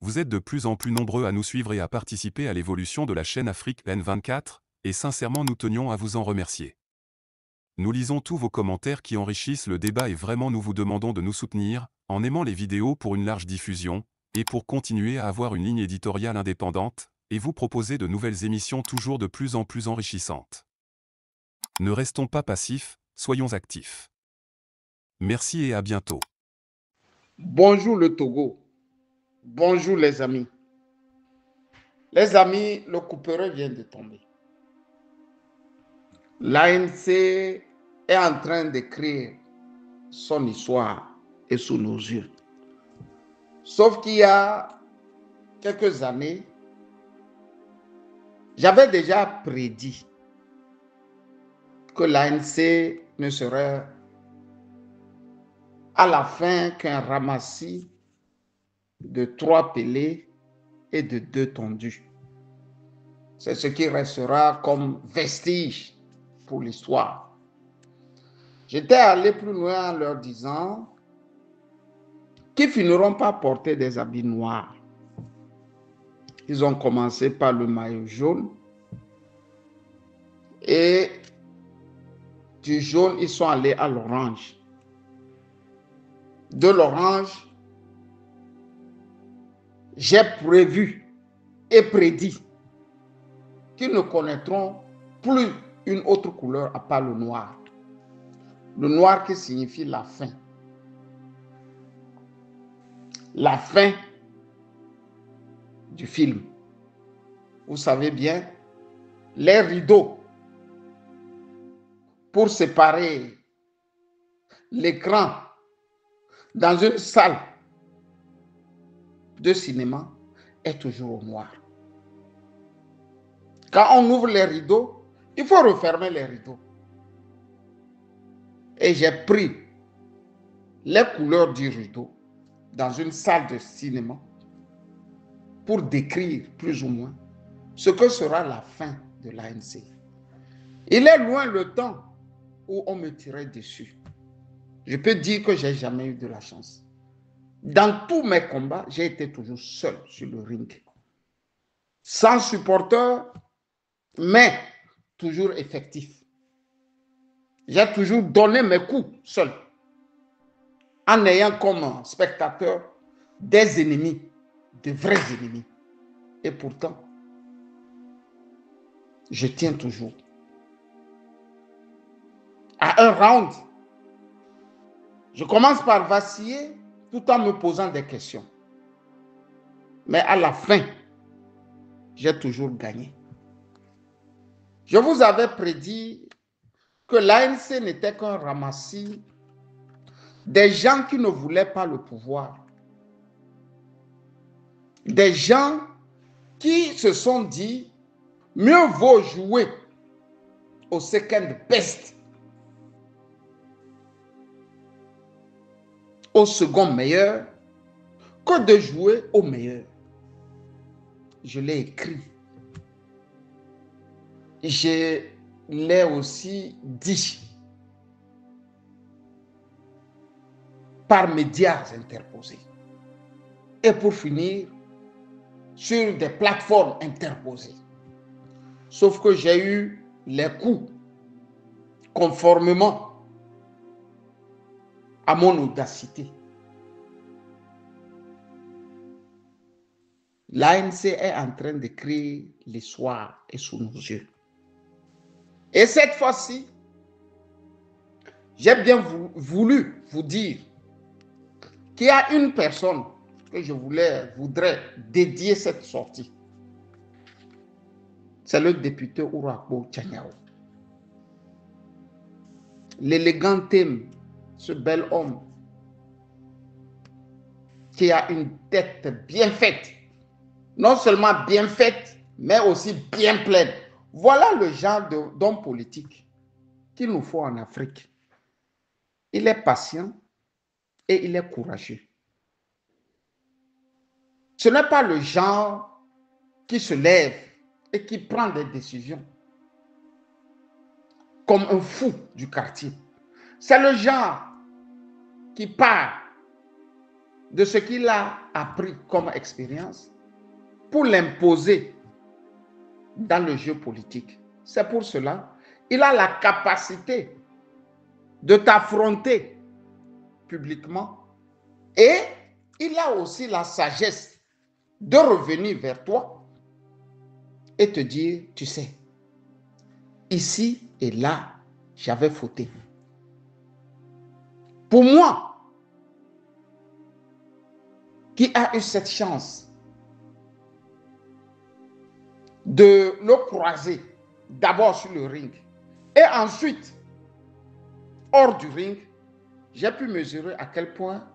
Vous êtes de plus en plus nombreux à nous suivre et à participer à l'évolution de la chaîne Afrique N24, et sincèrement nous tenions à vous en remercier. Nous lisons tous vos commentaires qui enrichissent le débat et vraiment nous vous demandons de nous soutenir, en aimant les vidéos pour une large diffusion, et pour continuer à avoir une ligne éditoriale indépendante, et vous proposer de nouvelles émissions toujours de plus en plus enrichissantes. Ne restons pas passifs, soyons actifs. Merci et à bientôt. Bonjour le Togo. Bonjour les amis. Les amis, le couperet vient de tomber. L'ANC est en train d'écrire son histoire et sous nos yeux. Sauf qu'il y a quelques années, j'avais déjà prédit que l'ANC ne serait à la fin qu'un ramassis de 3 pellets et de 2 tondus. C'est ce qui restera comme vestige pour l'histoire. J'étais allé plus loin en leur disant qu'ils finiront par porter des habits noirs. Ils ont commencé par le maillot jaune et du jaune, ils sont allés à l'orange. De l'orange, j'ai prévu et prédit qu'ils ne connaîtront plus une autre couleur à part le noir. Le noir qui signifie la fin. La fin du film. Vous savez bien, les rideaux pour séparer l'écran dans une salle de cinéma est toujours au noir. Quand on ouvre les rideaux, il faut refermer les rideaux. Et j'ai pris les couleurs du rideau dans une salle de cinéma pour décrire plus ou moins ce que sera la fin de l'ANC. Il est loin le temps où on me tirait dessus. Je peux dire que je n'ai jamais eu de la chance. Dans tous mes combats, j'ai été toujours seul sur le ring. Sans supporter, mais toujours effectif. J'ai toujours donné mes coups seul, en ayant comme spectateur des ennemis, de vrais ennemis. Et pourtant, je tiens toujours. À un round, je commence par vaciller tout en me posant des questions. Mais à la fin, j'ai toujours gagné. Je vous avais prédit que l'ANC n'était qu'un ramassis des gens qui ne voulaient pas le pouvoir. Des gens qui se sont dit, mieux vaut jouer au second best, au second meilleur, que de jouer au meilleur. Je l'ai écrit. Je l'ai aussi dit par médias interposés. Et pour finir, sur des plateformes interposées. Sauf que j'ai eu les coups conformément à mon audacité. L'ANC est en train d'écrire l'histoire et sous nos yeux. Et cette fois-ci, j'ai bien voulu vous dire qu'il y a une personne que je voudrais dédier cette sortie. C'est le député Urakpo Tchanyao. L'élégant thème, ce bel homme qui a une tête bien faite, non seulement bien faite, mais aussi bien pleine. Voilà le genre d'homme politique qu'il nous faut en Afrique. Il est patient et il est courageux. Ce n'est pas le genre qui se lève et qui prend des décisions comme un fou du quartier. C'est le genre qui part de ce qu'il a appris comme expérience pour l'imposer dans le jeu politique. C'est pour cela qu'il a la capacité de t'affronter publiquement et il a aussi la sagesse de revenir vers toi et te dire, tu sais, ici et là, j'avais fauté. Pour moi, qui a eu cette chance de le croiser d'abord sur le ring et ensuite hors du ring, j'ai pu mesurer à quel point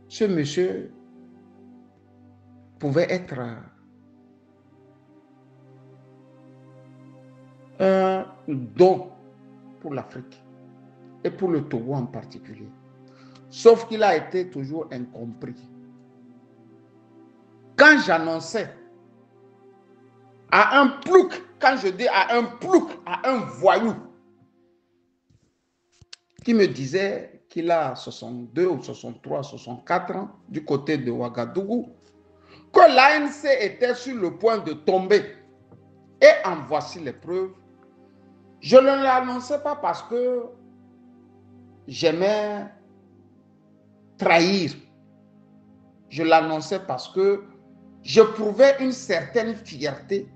ce monsieur pouvait être un don pour l'Afrique et pour le Togo en particulier. Sauf qu'il a été toujours incompris. Quand j'annonçais à un plouc, quand je dis à un plouc, à un voyou, qui me disait qu'il a 62 ou 63, 64 ans du côté de Ouagadougou, que l'ANC était sur le point de tomber. Et en voici les preuves. Je ne l'annonçais pas parce que j'aimais trahir. Je l'annonçais parce que je prouvais une certaine fierté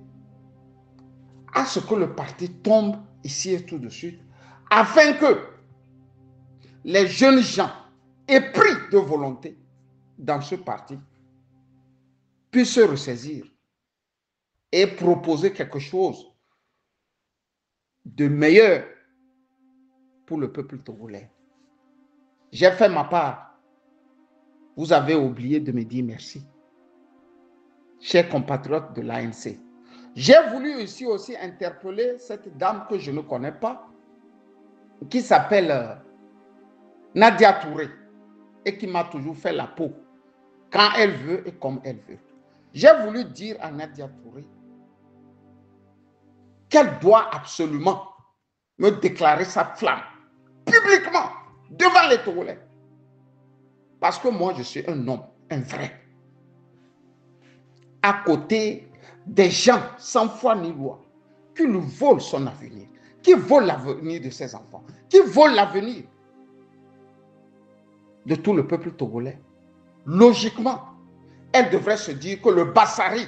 à ce que le parti tombe ici et tout de suite, afin que les jeunes gens épris de volonté dans ce parti puissent se ressaisir et proposer quelque chose de meilleur pour le peuple togolais. J'ai fait ma part. Vous avez oublié de me dire merci. Chers compatriotes de l'ANC, j'ai voulu ici aussi interpeller cette dame que je ne connais pas, qui s'appelle Nadia Touré, et qui m'a toujours fait la peau, quand elle veut et comme elle veut. J'ai voulu dire à Nadia Touré qu'elle doit absolument me déclarer sa flamme, publiquement, devant les Togolais. Parce que moi, je suis un homme, un vrai. À côté des gens sans foi ni loi, qui lui volent son avenir, qui volent l'avenir de ses enfants, qui volent l'avenir de tout le peuple togolais. Logiquement, elle devrait se dire que le Bassari,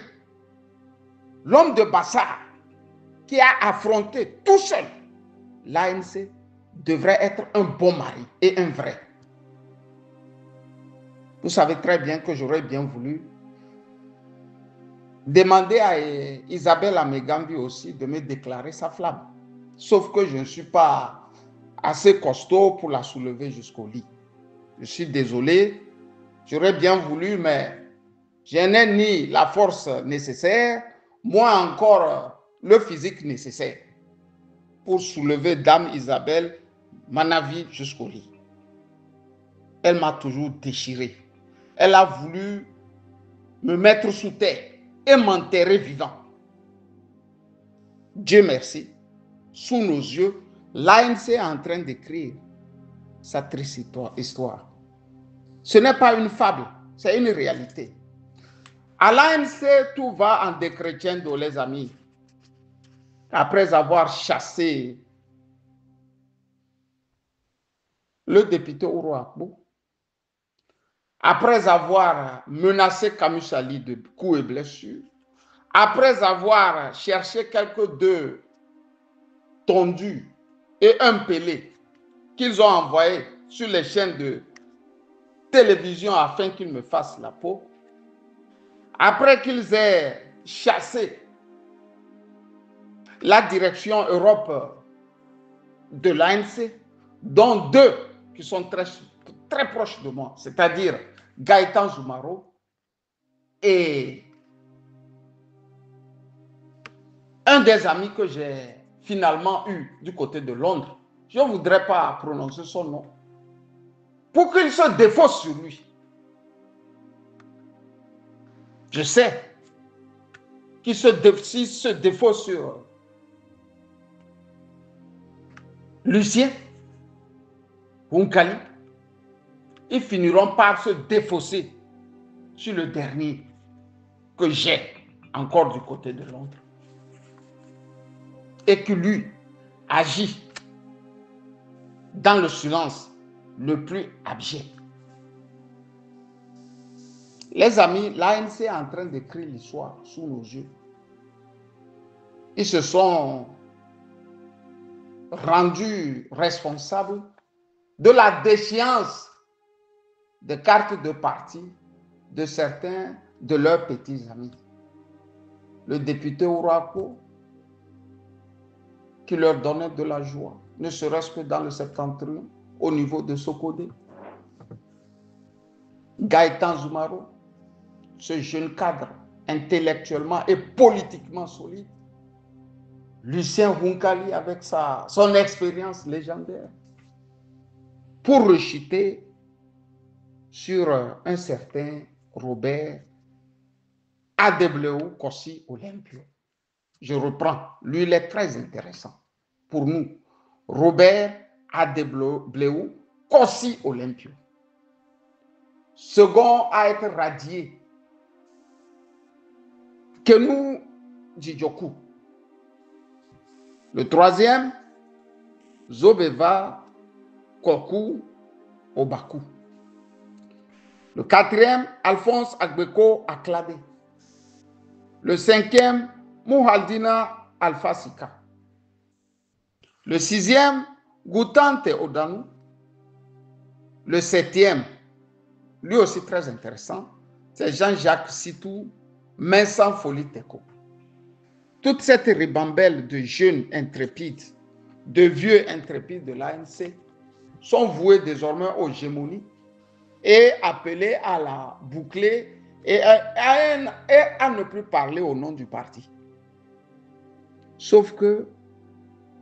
l'homme de Bassar, qui a affronté tout seul l'ANC, devrait être un bon mari et un vrai. Vous savez très bien que j'aurais bien voulu demander à Isabelle Amegambi aussi de me déclarer sa flamme. Sauf que je ne suis pas assez costaud pour la soulever jusqu'au lit. Je suis désolé, j'aurais bien voulu, mais je n'ai ni la force nécessaire, moins encore le physique nécessaire pour soulever Dame Isabelle Manavi jusqu'au lit. Elle m'a toujours déchiré. Elle a voulu me mettre sous terre et m'enterrer vivant. Dieu merci, sous nos yeux, l'ANC est en train d'écrire sa triste histoire. Ce n'est pas une fable, c'est une réalité. À l'ANC, tout va en décrescendo, les amis. Après avoir chassé le député Ourouakbou, après avoir menacé Camus Ali de coups et blessures, après avoir cherché quelques deux tondus et un pelé qu'ils ont envoyés sur les chaînes de télévision afin qu'ils me fassent la peau, après qu'ils aient chassé la direction Europe de l'ANC, dont deux qui sont très proches de moi, c'est-à-dire Gaëtan Zoumaro et un des amis que j'ai finalement eu du côté de Londres. Je ne voudrais pas prononcer son nom, pour qu'il se défausse sur lui. Je sais qu'il se défausse sur Lucien Hunkali, ils finiront par se défausser sur le dernier que j'ai encore du côté de Londres. Et que lui agit dans le silence le plus abject. Les amis, l'ANC est en train d'écrire l'histoire sous nos yeux. Ils se sont rendus responsables de la déchéance des cartes de parti de certains de leurs petits amis. Le député Ourako, qui leur donnait de la joie, ne serait-ce que dans le septentrion, au niveau de Sokodé. Gaëtan Zoumaro, ce jeune cadre intellectuellement et politiquement solide. Lucien Hunkali avec son expérience légendaire. Pour rechuter sur un certain Robert Adebleu Kossi Olympio. Je reprends, lui il est très intéressant pour nous. Robert Adebleu Kossi Olympio. Second à être radié, Kenou Djidjoku. Le troisième, Zobeva Koku Obaku. Le quatrième, Alphonse Agbeko Aklade. Le cinquième, Mouhaldina Alpha Sika. Le sixième, Goutante Odanou. Le septième, lui aussi très intéressant, c'est Jean-Jacques Sitou, Vincent Foliteko. Toute cette ribambelle de jeunes intrépides, de vieux intrépides de l'ANC sont voués désormais aux gémonies et appelés à la boucler et à ne plus parler au nom du parti. Sauf que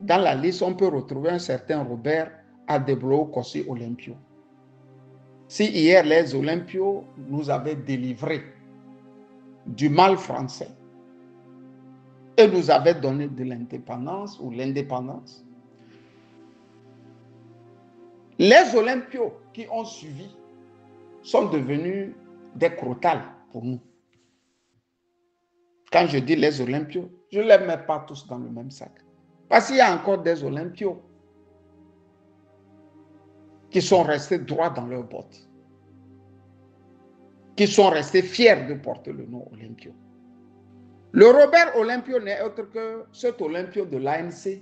dans la liste, on peut retrouver un certain Robert Adebleu Kossi Olympio. Si hier les Olympios nous avaient délivrés du mal français et nous avaient donné de l'indépendance ou l'indépendance, les Olympios qui ont suivi sont devenus des crotales pour nous. Quand je dis les Olympios, je ne les mets pas tous dans le même sac. Parce qu'il y a encore des Olympios qui sont restés droits dans leurs bottes, qui sont restés fiers de porter le nom Olympio. Le Robert Olympio n'est autre que cet Olympio de l'ANC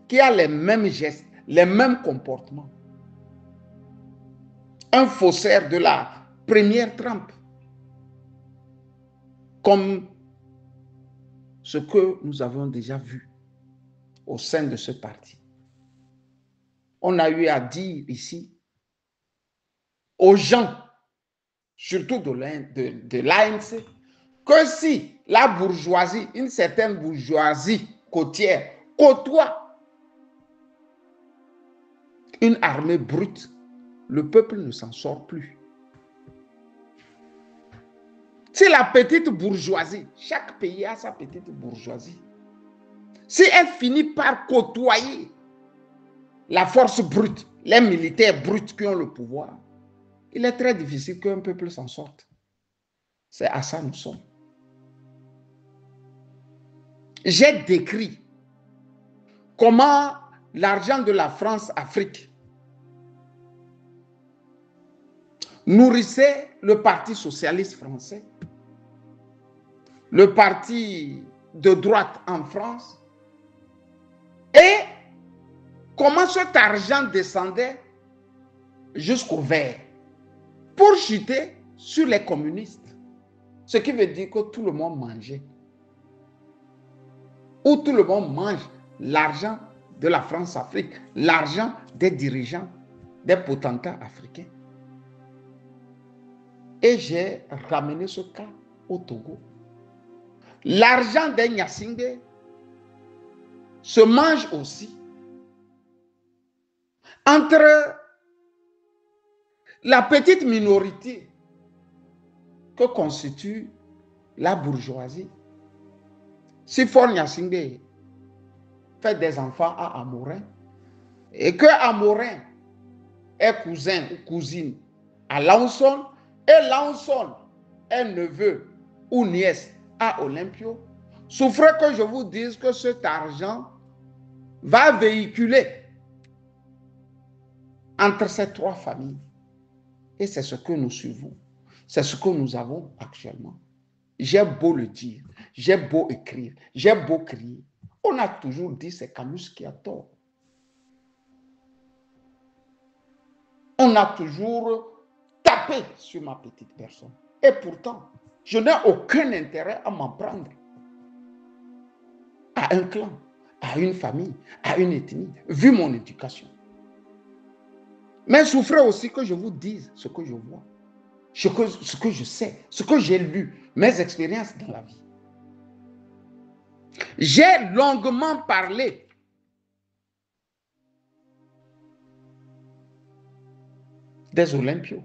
qui a les mêmes gestes, les mêmes comportements. Un faussaire de la première trempe, comme ce que nous avons déjà vu au sein de ce parti. On a eu à dire ici aux gens, surtout de l'ANC, que si la bourgeoisie, une certaine bourgeoisie côtière, côtoie une armée brute, le peuple ne s'en sort plus. Si la petite bourgeoisie, chaque pays a sa petite bourgeoisie, si elle finit par côtoyer la force brute, les militaires bruts qui ont le pouvoir, il est très difficile qu'un peuple s'en sorte. C'est à ça que nous sommes. J'ai décrit comment l'argent de la France-Afrique nourrissait le Parti socialiste français, le parti de droite en France, et comment cet argent descendait jusqu'au vert pour chuter sur les communistes. Ce qui veut dire que tout le monde mangeait. Ou tout le monde mange l'argent de la France-Afrique, l'argent des dirigeants, des potentats africains. Et j'ai ramené ce cas au Togo. L'argent des Nyasingbe se mange aussi entre la petite minorité que constitue la bourgeoisie. Si Faure Nyasingbe fait des enfants à Amorin et que Amorin est cousin ou cousine à Lawson et Lawson est neveu ou nièce à Olympio, souffrez que je vous dise que cet argent va véhiculer entre ces trois familles. Et c'est ce que nous suivons. C'est ce que nous avons actuellement. J'ai beau le dire, j'ai beau écrire, j'ai beau crier. On a toujours dit c'est Camus qui a tort. On a toujours tapé sur ma petite personne. Et pourtant, je n'ai aucun intérêt à m'en prendre à un clan, à une famille, à une ethnie, vu mon éducation. Mais souffrez aussi que je vous dise ce que je vois, ce que je sais, ce que j'ai lu, mes expériences dans la vie. J'ai longuement parlé des Olympios.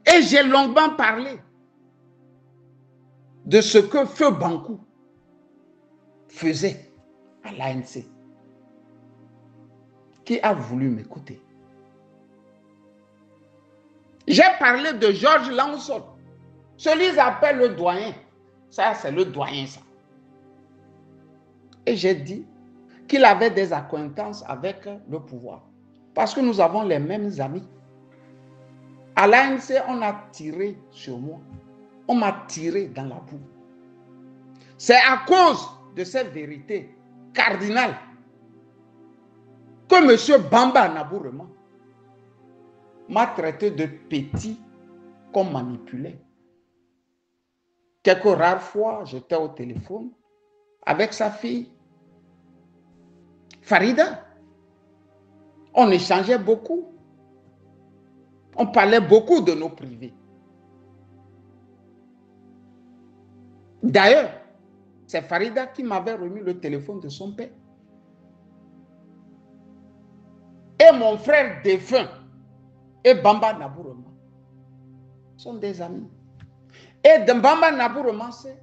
Et j'ai longuement parlé de ce que Feu Bankou faisait à l'ANC. Qui a voulu m'écouter? J'ai parlé de Georges Lawson. Celui qu'ils appellent le doyen. Ça, c'est le doyen, ça. Et j'ai dit qu'il avait des accointances avec le pouvoir. Parce que nous avons les mêmes amis. À l'ANC, on a tiré sur moi. On m'a tiré dans la boue. C'est à cause de cette vérité cardinale que M. Bamba Nabourema m'a traité de petit qu'on manipulait. Quelques rares fois, j'étais au téléphone avec sa fille, Farida. On échangeait beaucoup. On parlait beaucoup de nos privés. D'ailleurs, c'est Farida qui m'avait remis le téléphone de son père. Et mon frère défunt et Bamba Nabourema sont des amis. Et de Bamba Nabourema, c'est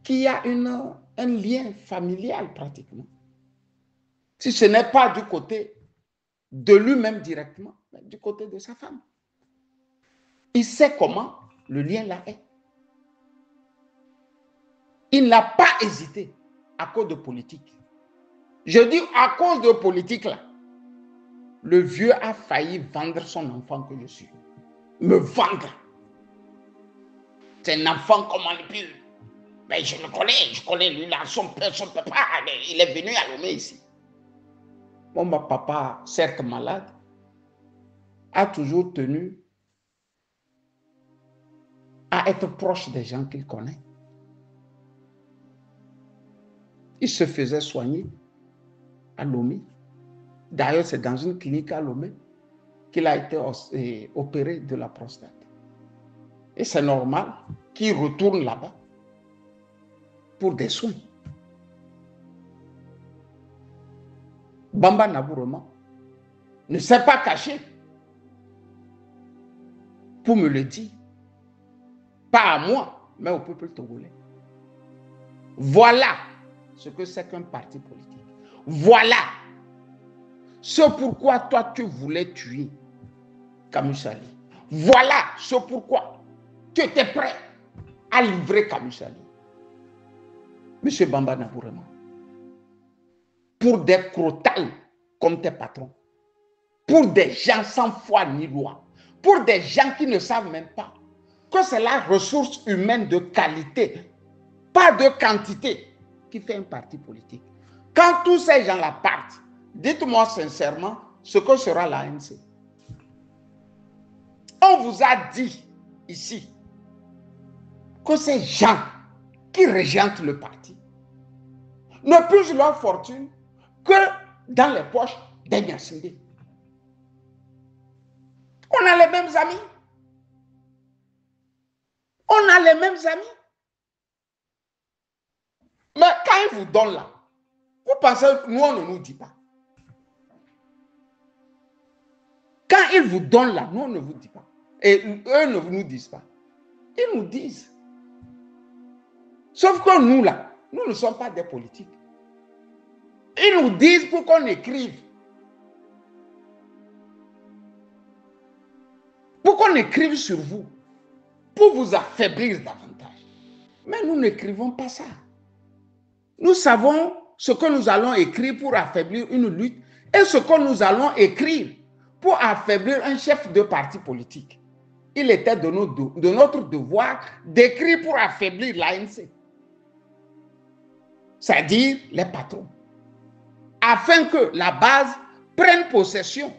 qu'il y a un lien familial pratiquement. Si ce n'est pas du côté de lui-même directement, mais du côté de sa femme. Il sait comment le lien là est. Il n'a pas hésité à cause de politique. Je dis à cause de politique là. Le vieux a failli vendre son enfant que je suis. Me vendre. C'est un enfant qu'on manipule. Mais je le connais, je connais lui là, son papa, il est venu à Lomé ici. Mon papa, certes malade, a toujours tenu à être proche des gens qu'il connaît. Il se faisait soigner à Lomé. D'ailleurs, c'est dans une clinique à Lomé qu'il a été opéré de la prostate. Et c'est normal qu'il retourne là-bas pour des soins. Bamba Nabourema ne s'est pas caché pour me le dire. Pas à moi, mais au peuple togolais. Voilà ce que c'est qu'un parti politique. Voilà ce pourquoi toi tu voulais tuer Camus Sali. Voilà ce pourquoi tu étais prêt à livrer Camus Sali. Monsieur Bamba Nabourema, pour des crotales comme tes patrons, pour des gens sans foi ni loi, pour des gens qui ne savent même pas que c'est la ressource humaine de qualité, pas de quantité, qui fait un parti politique. Quand tous ces gens-là partent, dites-moi sincèrement ce que sera l'ANC. On vous a dit ici que ces gens qui régentent le parti ne puissent leur fortune que dans les poches des Niassindé. On a les mêmes amis. On a les mêmes amis. Mais quand ils vous donnent là, vous pensez que nous, on ne nous dit pas. Quand ils vous donnent là, nous, on ne vous dit pas. Et eux ne nous disent pas. Ils nous disent. Sauf que nous là, nous ne sommes pas des politiques. Ils nous disent pour qu'on écrive. qu'on écrive sur vous pour vous affaiblir davantage. Mais nous n'écrivons pas ça. Nous savons ce que nous allons écrire pour affaiblir une lutte et ce que nous allons écrire pour affaiblir un chef de parti politique. Il était de notre devoir d'écrire pour affaiblir l'ANC, c'est-à-dire les patrons, afin que la base prenne possession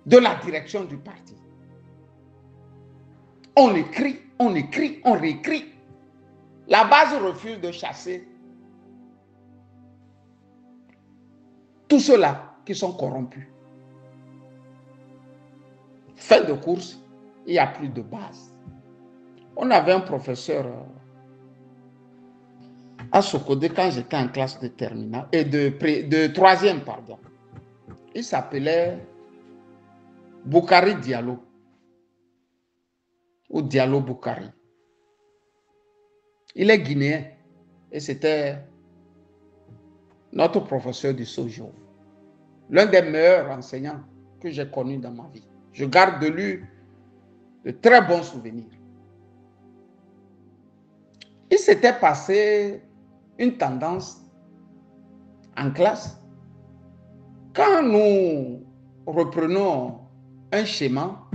de la direction du parti. On écrit, on écrit, on réécrit. La base refuse de chasser tous ceux-là qui sont corrompus. Fin de course, il n'y a plus de base. On avait un professeur à Sokodé quand j'étais en classe de terminale et de troisième, pardon. Il s'appelait Boukari Diallo ou Diallo Boukari. Il est guinéen et c'était notre professeur du Sojo. L'un des meilleurs enseignants que j'ai connus dans ma vie. Je garde de lui de très bons souvenirs. Il s'était passé une tendance en classe. Quand nous reprenons un schéma,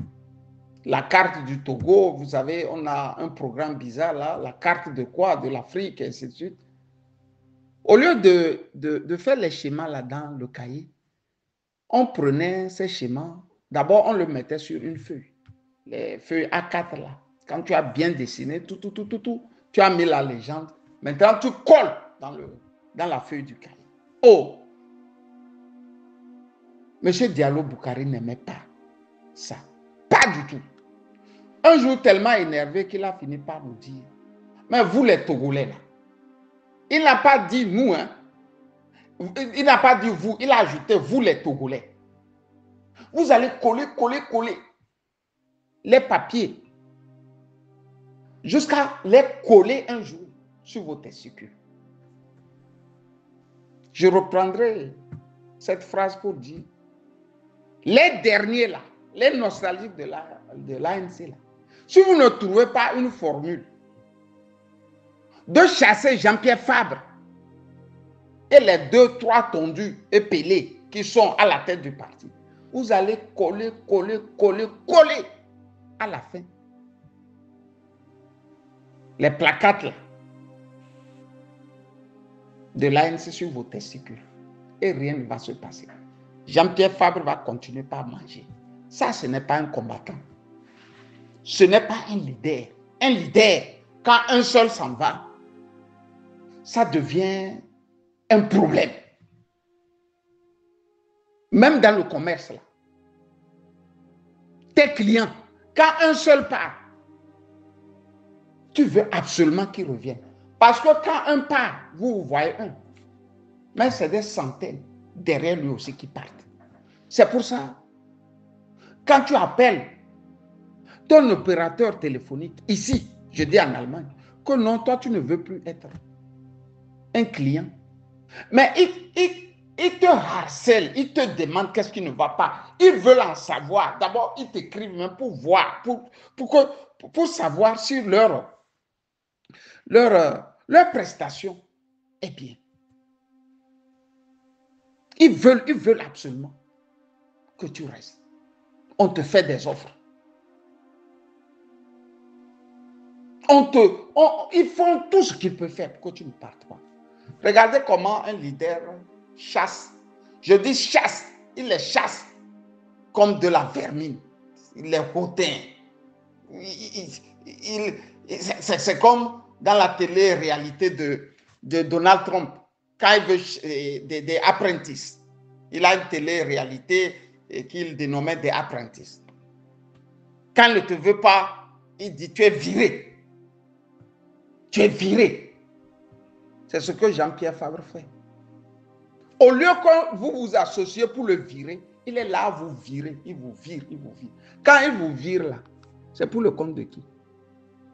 la carte du Togo, vous savez, on a un programme bizarre là, la carte de quoi? De l'Afrique, et ainsi de suite. Au lieu de faire les schémas là dans le cahier, on prenait ces schémas, d'abord on le mettait sur une feuille, les feuilles A4 là. Quand tu as bien dessiné, tu as mis la légende. Maintenant tu colles dans la feuille du cahier. Oh! Monsieur Diallo Boukari n'aimait pas ça. Pas du tout. Un jour tellement énervé qu'il a fini par nous dire, mais vous les Togolais là, il n'a pas dit nous, hein. Il n'a pas dit vous, il a ajouté vous les Togolais. Vous allez coller les papiers jusqu'à les coller un jour sur vos testicules. Je reprendrai cette phrase pour dire, les derniers là, les nostalgiques de l'ANC là, si vous ne trouvez pas une formule de chasser Jean-Pierre Fabre et les 2-3 tondus et pelés qui sont à la tête du parti, vous allez coller à la fin. Les plaquettes là, de l'ANC sur vos testicules. Et rien ne va se passer. Jean-Pierre Fabre va continuer par manger. Ça, ce n'est pas un combattant. Ce n'est pas un leader. Un leader, quand un seul s'en va, ça devient un problème. Même dans le commerce, là. Tes clients, quand un seul part, tu veux absolument qu'il revienne. Parce que quand un part, vous voyez un, mais c'est des centaines derrière lui aussi qui partent. C'est pour ça, quand tu appelles ton opérateur téléphonique, ici, je dis en Allemagne, que non, toi, tu ne veux plus être un client. Mais ils te harcèlent, ils te demandent qu'est-ce qui ne va pas. Ils veulent en savoir. D'abord, ils t'écrivent même pour voir, pour savoir si leur prestation est bien. Ils veulent absolument que tu restes. On te fait des offres. Ils font tout ce qu'ils peuvent faire pour que tu ne partes pas. Regardez comment un leader chasse. Je dis chasse. Il les chasse comme de la vermine. Il les hautain. C'est comme dans la télé-réalité de Donald Trump. Quand il veut des apprentis. Il a une télé-réalité qu'il dénommait des apprentis. Quand il ne te veut pas, il dit tu es viré. Tu es viré. C'est ce que Jean-Pierre Fabre fait. Au lieu que vous vous associez pour le virer, il est là à vous virer. Il vous vire, il vous vire. Quand il vous vire là, c'est pour le compte de qui?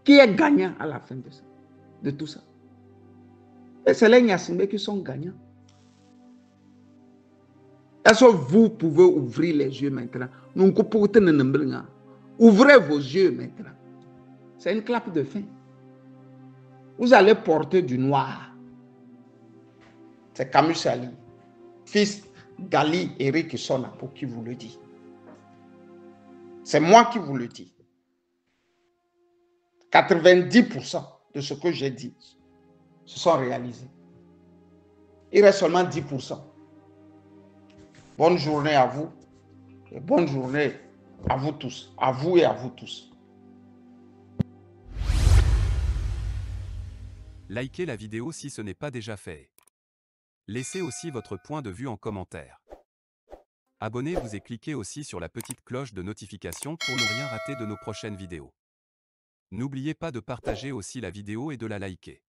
Qui est gagnant à la fin de ça, de tout ça? Et c'est les Nyasimbe qui sont gagnants. Est-ce que vous pouvez ouvrir les yeux maintenant? Ouvrez vos yeux maintenant. C'est une clap de fin. Vous allez porter du noir. C'est Camus Sali, fils d'Ali Eric Sonapo qui vous le dit. C'est moi qui vous le dis. 90% de ce que j'ai dit se sont réalisés. Il reste seulement 10%. Bonne journée à vous et bonne journée à vous tous, à vous et à vous tous. Likez la vidéo si ce n'est pas déjà fait. Laissez aussi votre point de vue en commentaire. Abonnez-vous et cliquez aussi sur la petite cloche de notification pour ne rien rater de nos prochaines vidéos. N'oubliez pas de partager aussi la vidéo et de la liker.